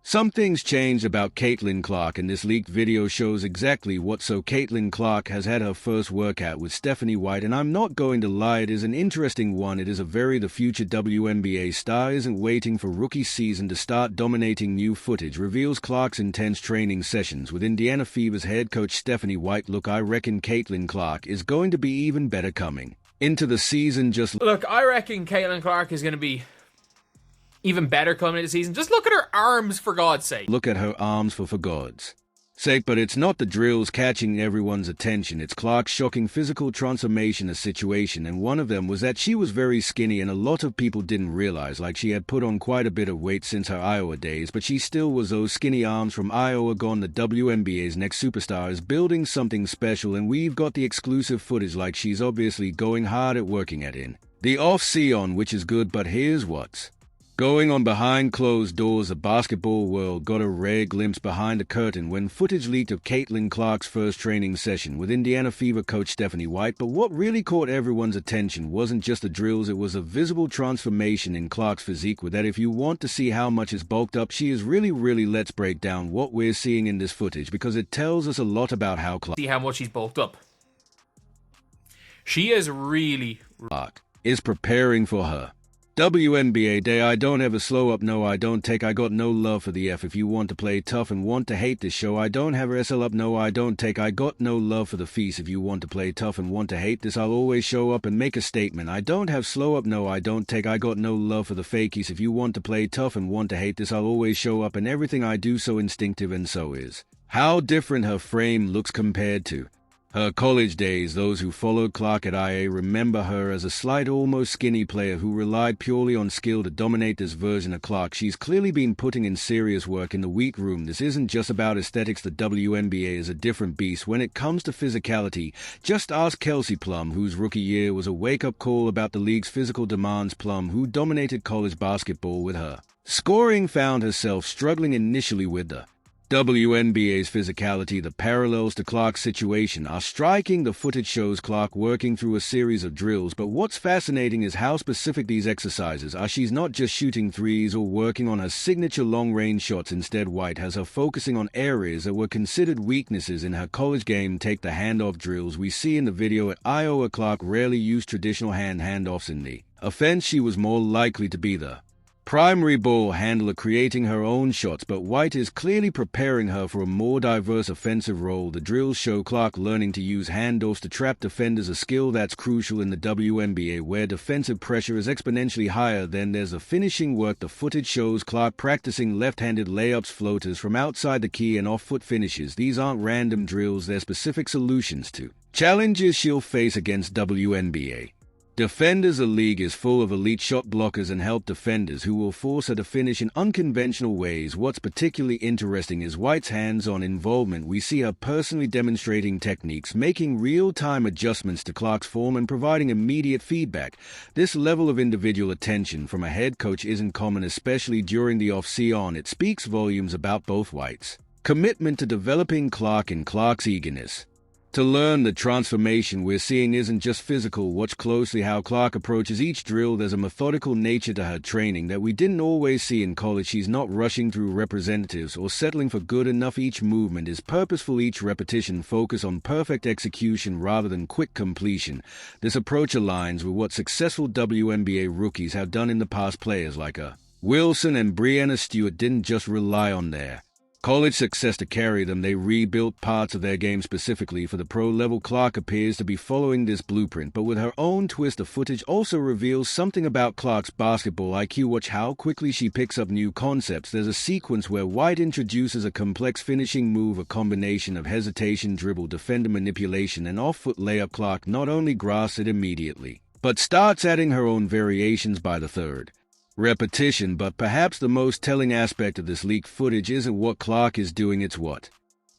Some things changed about Caitlin Clark, and this leaked video shows exactly what. So Caitlin Clark has had her first workout with Stephanie White, and I'm not going to lie, it is an interesting one. It is the future WNBA star isn't waiting for rookie season to start dominating. New footage reveals Clark's intense training sessions with Indiana Fever's head coach Stephanie White. Look, I reckon Caitlin Clark is going to be even better coming into the season. I reckon Caitlin Clark is going to be even better coming into the season. Just look at her arms, for God's sake. Look at her arms for God's sake. But it's not the drills catching everyone's attention. It's Clark's shocking physical transformation. A situation, and one of them was that she was very skinny, and a lot of people didn't realize, like, she had put on quite a bit of weight since her Iowa days, but she still was those skinny arms from Iowa gone. The WNBA's next superstar is building something special, and we've got the exclusive footage. Like, she's obviously going hard at working at in the off-season, which is good, but here's what's going on behind closed doors. The basketball world got a rare glimpse behind the curtain when footage leaked of Caitlin Clark's first training session with Indiana Fever coach Stephanie White. But what really caught everyone's attention wasn't just the drills, it was a visible transformation in Clark's physique. With that, if you want to see how much is bulked up, she is really, let's break down what we're seeing in this footage, because it tells us a lot about how See how much she's bulked up. She is really... Clark is preparing for her WNBA day. I don't ever slow up, no I don't take, I got no love for the F. If you want to play tough and want to hate this show, I don't have SL up, no I don't take, I got no love for the feast. If you want to play tough and want to hate this, I'll always show up and make a statement. I don't have slow up, no I don't take, I got no love for the fakies. If you want to play tough and want to hate this, I'll always show up, and everything I do so instinctive. And so is how different her frame looks compared to her college days. Those who followed Clark at IA remember her as a slight, almost skinny player who relied purely on skill to dominate. This version of Clark, she's clearly been putting in serious work in the weight room. This isn't just about aesthetics. The WNBA is a different beast when it comes to physicality. Just ask Kelsey Plum, whose rookie year was a wake-up call about the league's physical demands. Plum, who dominated college basketball with her scoring, found herself struggling initially with the WNBA's physicality. The parallels to Clark's situation are striking. The footage shows Clark working through a series of drills, but what's fascinating is how specific these exercises are. She's not just shooting threes or working on her signature long-range shots. Instead, White has her focusing on areas that were considered weaknesses in her college game. Take the handoff drills we see in the video at Iowa. Clark rarely used traditional handoffs in the offense. She was more likely to be the primary ball handler, creating her own shots, but White is clearly preparing her for a more diverse offensive role. The drills show Clark learning to use handoffs to trap defenders, a skill that's crucial in the WNBA, where defensive pressure is exponentially higher. Then there's the finishing work. The footage shows Clark practicing left-handed layups, floaters from outside the key, and off-foot finishes. These aren't random drills, they're specific solutions to challenges she'll face against WNBA defenders. The league is full of elite shot blockers and help defenders who will force her to finish in unconventional ways. What's particularly interesting is White's hands-on involvement. We see her personally demonstrating techniques, making real-time adjustments to Clark's form, and providing immediate feedback. This level of individual attention from a head coach isn't common, especially during the off-season. It speaks volumes about both White's commitment to developing Clark and Clark's eagerness to learn. The transformation we're seeing isn't just physical. Watch closely how Clark approaches each drill. There's a methodical nature to her training that we didn't always see in college. She's not rushing through representatives or settling for good enough. Each movement is purposeful, each repetition focus on perfect execution rather than quick completion. This approach aligns with what successful WNBA rookies have done in the past. Players like Wilson and Breanna Stewart didn't just rely on their college success to carry them, they rebuilt parts of their game specifically for the pro level. Clark appears to be following this blueprint, but with her own twist. The footage also reveals something about Clark's basketball IQ. Watch how quickly she picks up new concepts. There's a sequence where White introduces a complex finishing move, a combination of hesitation, dribble, defender manipulation, and off-foot layup. Clark not only grasps it immediately, but starts adding her own variations by the third repetition. But perhaps the most telling aspect of this leaked footage isn't what Clark is doing, it's what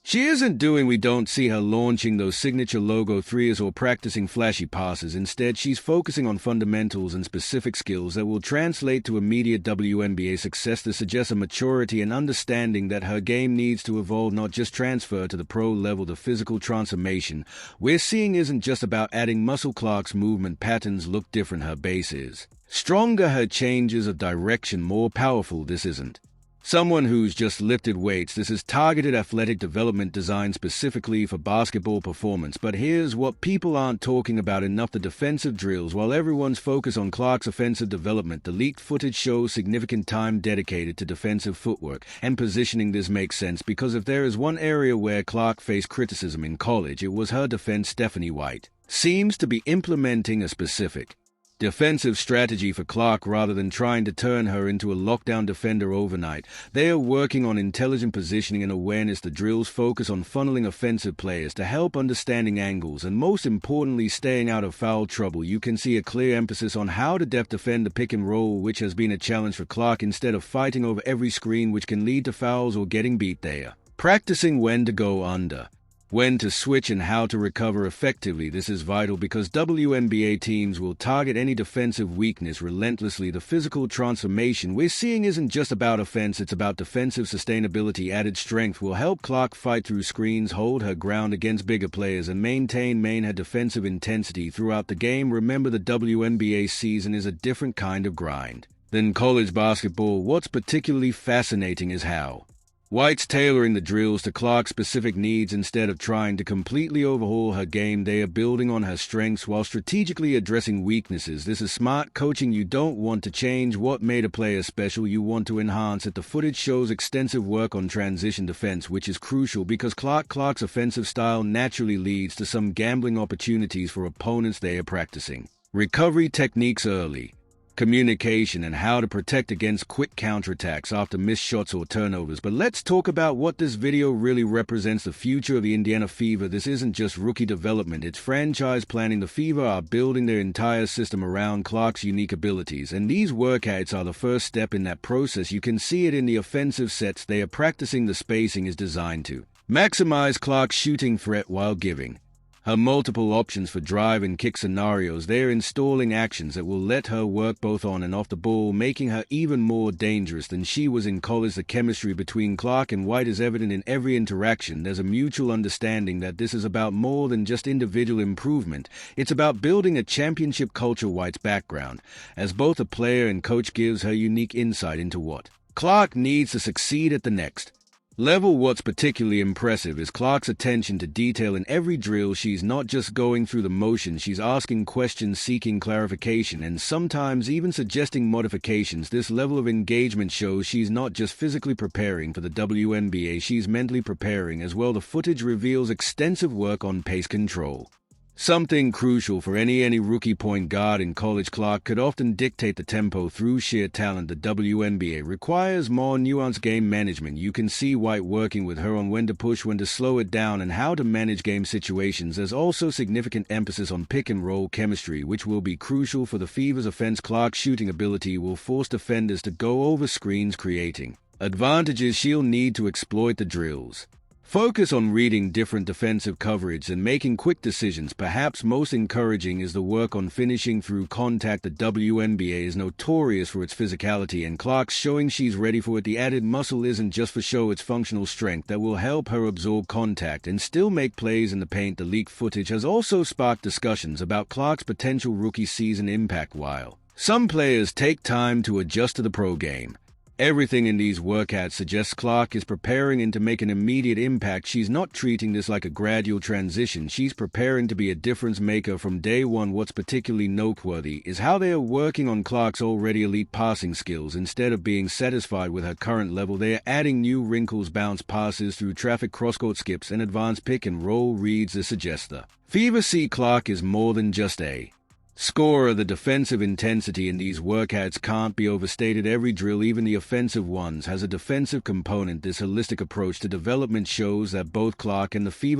she isn't doing. We don't see her launching those signature logo threes or practicing flashy passes. Instead, she's focusing on fundamentals and specific skills that will translate to immediate WNBA success. This suggests a maturity and understanding that her game needs to evolve, not just transfer to the pro level. The physical transformation we're seeing isn't just about adding muscle. Clark's movement patterns look different. Her base is stronger, her changes of direction more powerful. This isn't Someone who's just lifted weights. This is targeted athletic development designed specifically for basketball performance. But here's what people aren't talking about enough: the defensive drills. While everyone's focused on Clark's offensive development, the leaked footage shows significant time dedicated to defensive footwork and positioning. This makes sense because if there is one area where Clark faced criticism in college, it was her defense. Stephanie White seems to be implementing a specific defensive strategy for Clark rather than trying to turn her into a lockdown defender overnight. They are working on intelligent positioning and awareness. The drills focus on funneling offensive players to help understanding angles and, most importantly, staying out of foul trouble. You can see a clear emphasis on how to depth defend the pick and roll, which has been a challenge for Clark, instead of fighting over every screen, which can lead to fouls or getting beat there. Practicing when to go under, when to switch, and how to recover effectively. This is vital because WNBA teams will target any defensive weakness relentlessly. The physical transformation we're seeing isn't just about offense, it's about defensive sustainability. Added strength will help Clark fight through screens, hold her ground against bigger players, and maintain her defensive intensity throughout the game. Remember, the WNBA season is a different kind of grind than college basketball. What's particularly fascinating is how White's tailoring the drills to Clark's specific needs. Instead of trying to completely overhaul her game, they are building on her strengths while strategically addressing weaknesses. This is smart coaching. You don't want to change what made a player special, you want to enhance it. The footage shows extensive work on transition defense, which is crucial because Clark's offensive style naturally leads to some gambling opportunities for opponents. They are practicing recovery techniques early, communication, and how to protect against quick counterattacks after missed shots or turnovers. But let's talk about what this video really represents: the future of the Indiana Fever. This isn't just rookie development, it's franchise planning. The Fever are building their entire system around Clark's unique abilities, and these workouts are the first step in that process. You can see it in the offensive sets they are practicing. The spacing is designed to maximize Clark's shooting threat while giving her multiple options for drive and kick scenarios. They are installing actions that will let her work both on and off the ball, making her even more dangerous than she was in college. The chemistry between Clark and White is evident in every interaction. There's a mutual understanding that this is about more than just individual improvement. It's about building a championship culture. White's background as both a player and coach gives her unique insight into what Clark needs to succeed at the next level. What's particularly impressive is Clark's attention to detail in every drill. She's not just going through the motions, she's asking questions, seeking clarification, and sometimes even suggesting modifications. This level of engagement shows she's not just physically preparing for the WNBA, she's mentally preparing as well. The footage reveals extensive work on pace control, something crucial for any rookie point guard in college. Clark could often dictate the tempo through sheer talent. The WNBA requires more nuanced game management. You can see White working with her on when to push, when to slow it down, and how to manage game situations. There's also significant emphasis on pick and roll chemistry, which will be crucial for the Fever's offense. Clark's shooting ability will force defenders to go over screens, creating advantages she'll need to exploit. The drills focus on reading different defensive coverage and making quick decisions. Perhaps most encouraging is the work on finishing through contact. The WNBA is notorious for its physicality, and Clark's showing she's ready for it. The added muscle isn't just for show, it's functional strength that will help her absorb contact and still make plays in the paint. The leaked footage has also sparked discussions about Clark's potential rookie season impact. While some players take time to adjust to the pro game, everything in these workouts suggests Clark is preparing to make an immediate impact. She's not treating this like a gradual transition. She's preparing to be a difference maker from day one. What's particularly noteworthy is how they are working on Clark's already elite passing skills. Instead of being satisfied with her current level, they are adding new wrinkles: bounce passes through traffic, cross-court skips, and advanced pick and roll reads. This suggests the Fever see Clark is more than just a scorer. The defensive intensity in these workouts can't be overstated. Every drill, even the offensive ones, has a defensive component. This holistic approach to development shows that both Clark and the Fever